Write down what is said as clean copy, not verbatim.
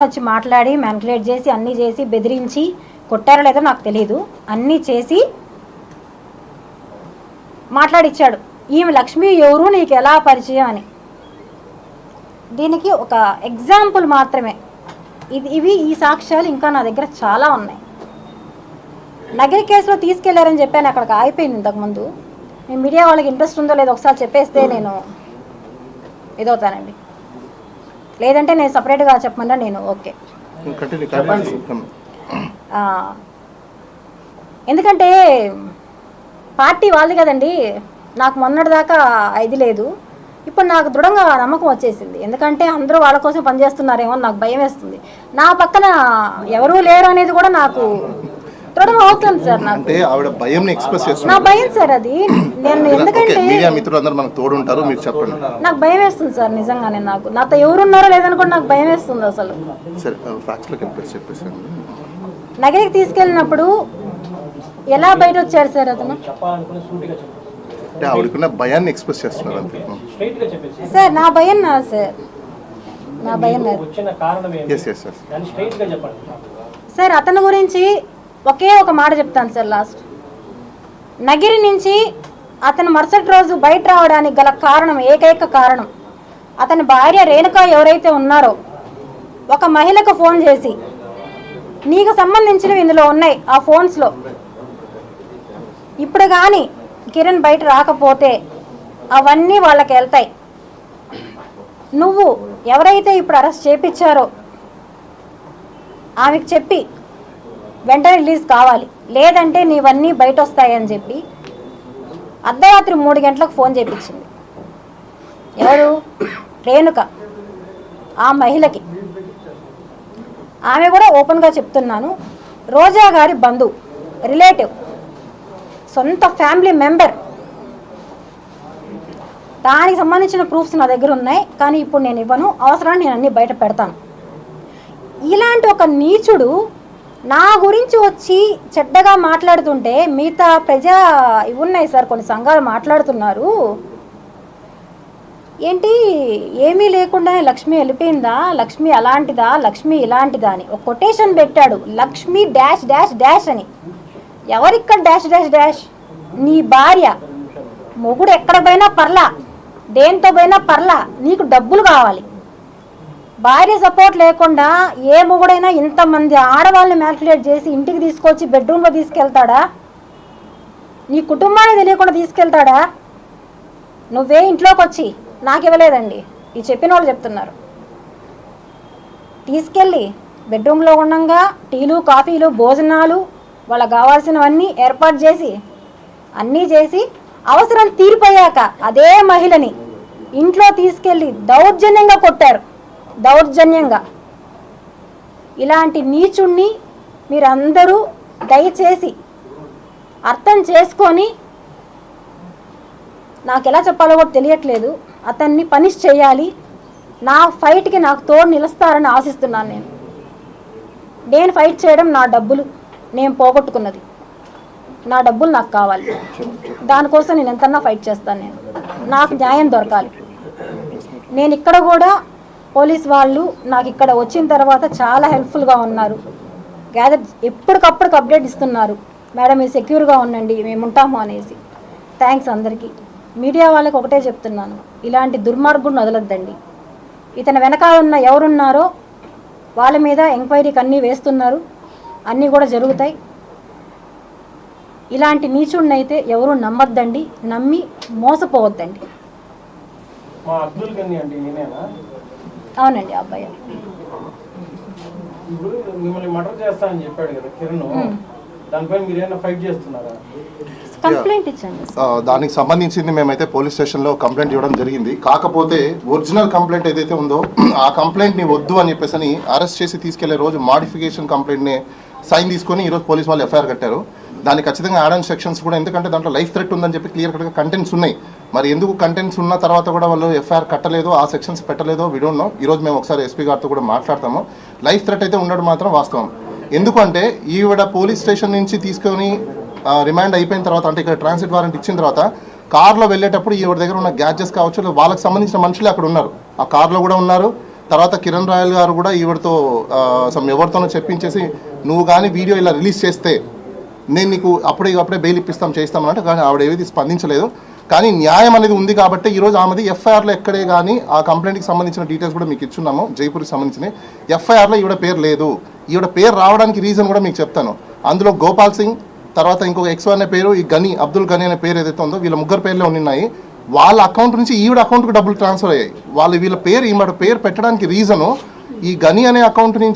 వచ్చి మాట్లాడి మ్యానిపులేట్ చేసి అన్నీ చేసి బెదిరించి కొట్టారో లేదో నాకు తెలియదు. అన్నీ చేసి మాట్లాడిచ్చాడు. ఈమె లక్ష్మి ఎవరు, నీకు ఎలా పరిచయం అని. దీనికి ఒక ఎగ్జాంపుల్ మాత్రమే ఇవి. ఈ సాక్ష్యాలు ఇంకా నా దగ్గర చాలా ఉన్నాయి. నగిరి కేసులో తీసుకెళ్లారని చెప్పాను, అక్కడికి ఆగిపోయింది ఇంతకుముందు. నేను మీడియా వాళ్ళకి ఇంట్రెస్ట్ ఉందో లేదో ఒకసారి చెప్పేస్తే నేను ఇదవుతానండి. లేదంటే నేను సపరేట్గా చెప్పమన్నా నేను ఓకే. ఎందుకంటే పార్టీ వాళ్ళది కదండి. నాకు మొన్నటిదాకా ఇది లేదు, ఇప్పుడు నాకు దృఢంగా నమ్మకం వచ్చేసింది. ఎందుకంటే అందరూ వాళ్ళ కోసం పనిచేస్తున్నారేమో నాకు భయం వేస్తుంది. నా పక్కన ఎవరూ లేరు అనేది కూడా నాకు దృఢం అవుతుంది సార్. నాకు ఆవిడ భయం ఎక్స్‌ప్రెస్ చేస్తున్నారు. నా భయం సార్ అది. నేను ఎందుకంటే మీడియా మిత్రులందరూ మనకు తోడు ఉంటారు, మీరు చెప్పండి. నాకు భయం వేస్తుంది సార్ నిజంగానే. నాతో ఎవరున్నారో లేదని కూడా నాకు భయం వేస్తుంది అసలు. సరే ఫ్యాక్ట్స్ లోకి చెప్పేసి నగరికి తీసుకెళ్ళినప్పుడు ఎలా బయట వచ్చారు సార్ అతను? అంటే ఆవిడకున్న భయాన్ని ఎక్స్‌ప్రెస్ చేస్తున్నారు అంతే సార్. నా భయం నా సార్, నా భయం సార్. అతని గురించి ఒకే ఒక మాట చెప్తాను సార్ లాస్ట్. నగిరి నుంచి అతను మరుసటి రోజు బయట రావడానికి గల కారణం, ఏకైక కారణం, అతని భార్య రేణుక ఎవరైతే ఉన్నారో ఒక మహిళకు ఫోన్ చేసి, నీకు సంబంధించినవి ఇందులో ఉన్నాయి ఆ ఫోన్స్లో, ఇప్పుడు కానీ కిరణ్ బయట రాకపోతే అవన్నీ వాళ్ళకి వెళ్తాయి, నువ్వు ఎవరైతే ఇప్పుడు అరెస్ట్ చేపించారో ఆమెకు చెప్పి వెంటనే రిలీజ్ కావాలి, లేదంటే నీవన్నీ బయట వస్తాయని చెప్పి అర్ధరాత్రి 3 గంటలకు ఫోన్ చేయించింది. ఎవరు? రేణుక. ఆ మహిళకి ఆమె కూడా ఓపెన్గా చెప్తున్నాను, రోజా గారి బంధువు, రిలేటివ్, సొంత ఫ్యామిలీ మెంబర్. దానికి సంబంధించిన ప్రూఫ్స్ నా దగ్గర ఉన్నాయి, కానీ ఇప్పుడు నేను ఇవ్వను. అవసరాన్ని నేను అన్నీ బయట పెడతాను. ఇలాంటి ఒక నీచుడు నా గురించి వచ్చి చెడ్డగా మాట్లాడుతుంటే మిగతా ఇవి ఉన్నాయి సార్, కొన్ని సంఘాలు మాట్లాడుతున్నారు, ఏంటి ఏమీ లేకుండానే లక్ష్మి వెళ్ళిపోయిందా, లక్ష్మి అలాంటిదా, లక్ష్మి ఇలాంటిదా అని ఒక కొటేషన్ పెట్టాడు. లక్ష్మి డాష్ డాష్ డాష్ అని. ఎవరిక్కడ డాష్ డాష్ డాష్? నీ భార్య. మొగుడు ఎక్కడ పోయినా పర్లా, దేంతో పోయినా పర్లా, నీకు డబ్బులు కావాలి. భార్య సపోర్ట్ లేకుండా ఏ మొగుడైనా ఇంతమంది ఆడవాళ్ళని మ్యానిపులేట్ చేసి ఇంటికి తీసుకొచ్చి బెడ్రూమ్లో తీసుకెళ్తాడా? నీ కుటుంబాన్ని తెలియకుండా తీసుకెళ్తాడా? నువ్వే ఇంట్లోకి వచ్చి నాకు ఇవ్వలేదండి, ఈ చెప్పిన వాళ్ళు చెప్తున్నారు, తీసుకెళ్ళి బెడ్రూమ్లో ఉండగా టీలు కాఫీలు భోజనాలు వాళ్ళకి కావాల్సినవన్నీ ఏర్పాటు చేసి అన్నీ చేసి అవసరం తీరిపోయాక అదే మహిళని ఇంట్లో తీసుకెళ్ళి దౌర్జన్యంగా కొట్టారు. దౌర్జన్యంగా. ఇలాంటి నీచుణ్ణి మీరందరూ దయచేసి అర్థం చేసుకొని, నాకు ఎలా చెప్పాలో కూడా తెలియట్లేదు, అతన్ని పనిష్ చేయాలి. నా ఫైట్కి నాకు తోడు నిలుస్తారని ఆశిస్తున్నాను. నేను ఫైట్ చేయడం నా డబ్బులు, నేను పోగొట్టుకున్నది నా డబ్బులు నాకు కావాలి. దానికోసం నేను ఎంతన్నా ఫైట్ చేస్తాను. నాకు న్యాయం దొరకాలి. నేను ఇక్కడ కూడా పోలీస్ వాళ్ళు నాకు ఇక్కడ వచ్చిన తర్వాత చాలా హెల్ప్ఫుల్గా ఉన్నారు. ఎప్పటికప్పుడు అప్డేట్ ఇస్తున్నారు, మేడం మీరు సెక్యూర్గా ఉండండి, మేము ఉంటాము అనేసి. థ్యాంక్స్ అందరికీ. మీడియా వాళ్ళకి ఒకటే చెప్తున్నాను, ఇలాంటి దుర్మార్గుడిని వదలొద్దండి. ఇతని వెనకాల ఉన్న ఎవరున్నారో వాళ్ళ మీద ఎంక్వైరీకి అన్నీ వేస్తున్నారు, అన్నీ కూడా జరుగుతాయి. ఇలాంటి నీచుడిని అయితే ఎవరు నమ్మొద్దండి, నమ్మి మోసపోవద్దండి. అవునండి, అబ్బాయి కంప్లైంట్ ఇచ్చాను. దానికి సంబంధించింది మేమైతే పోలీస్ స్టేషన్లో కంప్లైంట్ ఇవ్వడం జరిగింది. కాకపోతే ఒరిజినల్ కంప్లైంట్ ఏదైతే ఉందో ఆ కంప్లైంట్ని వద్దు అని చెప్పేసి అరెస్ట్ చేసి తీసుకెళ్లే రోజు మాడిఫికేషన్ కంప్లైంట్ని సైన్ తీసుకొని ఈరోజు పోలీస్ వాళ్ళు ఎఫ్ఐఆర్ కట్టారు. దానికి ఖచ్చితంగా యాడ్ ఆన్ సెక్షన్స్ కూడా, ఎందుకంటే దాంట్లో లైఫ్ థ్రెట్ ఉందని చెప్పి క్లియర్ కట్గా కంటెంట్స్ ఉన్నాయి. మరి ఎందుకు కంటెంట్స్ ఉన్న తర్వాత కూడా వాళ్ళు ఎఫ్ఐఆర్ కట్టలేదో, ఆ సెక్షన్స్ పెట్టలేదో వి డోంట్ నో. ఈరోజు మేము ఒకసారి ఎస్పీ గారితో కూడా మాట్లాడతాము. లైఫ్ థ్రెట్ అయితే ఉండడం మాత్రం వాస్తవం. ఎందుకంటే ఈవిడ పోలీస్ స్టేషన్ నుంచి తీసుకొని రిమాండ్ అయిపోయిన తర్వాత, అంటే ఇక్కడ ట్రాన్సిట్ వారెంట్ ఇచ్చిన తర్వాత కార్లో వెళ్ళేటప్పుడు ఈవిడ దగ్గర ఉన్న గ్యాడ్జెట్స్ కావచ్చు, వాళ్ళకి సంబంధించిన మనుషులు అక్కడ ఉన్నారు, ఆ కార్లో కూడా ఉన్నారు. తర్వాత కిరణ్ రాయల్ గారు కూడా ఈవిడతో ఎవరితోనో చెప్పించేసి నువ్వు కానీ వీడియో ఇలా రిలీజ్ చేస్తే నేను నీకు అప్పుడే బెయిల్ ఇప్పిస్తాం చేస్తామన్నట్టు, కానీ ఆవిడ ఏది స్పందించలేదు. కానీ న్యాయం అనేది ఉంది కాబట్టి ఈరోజు ఆమెది ఎఫ్ఐఆర్లో ఎక్కడే కానీ ఆ కంప్లైంట్కి సంబంధించిన డీటెయిల్స్ కూడా మీకు ఇచ్చున్నాము. జైపూర్కి సంబంధించిన ఎఫ్ఐఆర్లో ఈవిడ పేరు లేదు. ఈవిడ పేరు రావడానికి రీజన్ కూడా మీకు చెప్తాను. అందులో గోపాల్ సింగ్, తర్వాత ఇంకొక ఎక్స్ అనే పేరు, ఈ అబ్దుల్ గని అనే పేరు ఏదైతే ఉందో వీళ్ళ ముగ్గురు పేర్లే ఉన్నాయి. వాళ్ళ అకౌంట్ నుంచి ఈవిడ అకౌంట్కి డబ్బులు ట్రాన్స్ఫర్ అయ్యాయి. వీళ్ళ పేరు పెట్టడానికి రీజను ఈ గని అనే అకౌంట్ నుంచి